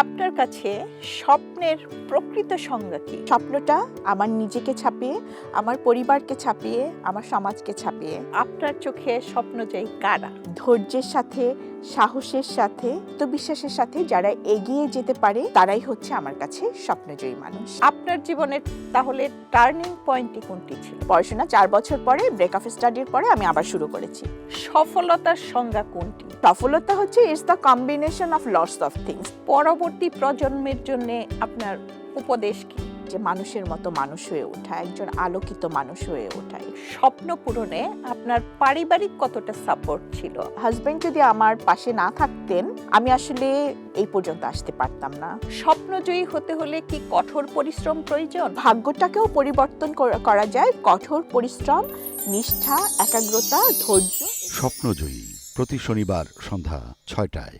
আপনার কাছে স্বপ্নের প্রকৃত সংজ্ঞা কি? স্বপ্নটা আমার নিজেকে ছাপিয়ে, আমার পরিবারকে ছাপিয়ে, আমার সমাজকে ছাপিয়ে, আপনার চোখে স্বপ্নজয়ী কারা? ধৈর্যের সাথে, সাহসের সাথে, আত্মবিশ্বাসের সাথে যারা এগিয়ে যেতে পারে তারাই হচ্ছে আমার কাছে স্বপ্নজয়ী মানুষ। আপনার জীবনের তাহলে টার্নিং পয়েন্টটি কোনটি ছিল? পড়াশোনা 4 বছর পরে ব্রেক অফ স্টাডির পরে আমি আবার শুরু করেছি। সফলতার সংজ্ঞা কোনটি? সফলতা হচ্ছে it's the combination of lots of things. পরবর্তী প্রজন্মের জন্য আপনার উপদেশ কি? যে মানুষের মতো মানুষ হয়ে ওঠা, একজন আলোকিত মানুষ হয়ে ওঠা। স্বপ্ন পূরণে আপনার পারিবারিক কতটা সাপোর্ট ছিল? হাজবেন্ড যদি আমার পাশে না থাকতেন আমি আসলে এই পর্যন্ত আসতে পারতাম না। স্বপ্নজয়ী হতে হলে কি কঠোর পরিশ্রম প্রয়োজন? ভাগ্যটাকেও পরিবর্তন করা যায় কঠোর পরিশ্রম, নিষ্ঠা, একাগ্রতা, ধৈর্য। স্বপ্নজয়ী প্রতি শনিবার সন্ধ্যা ৬টায়।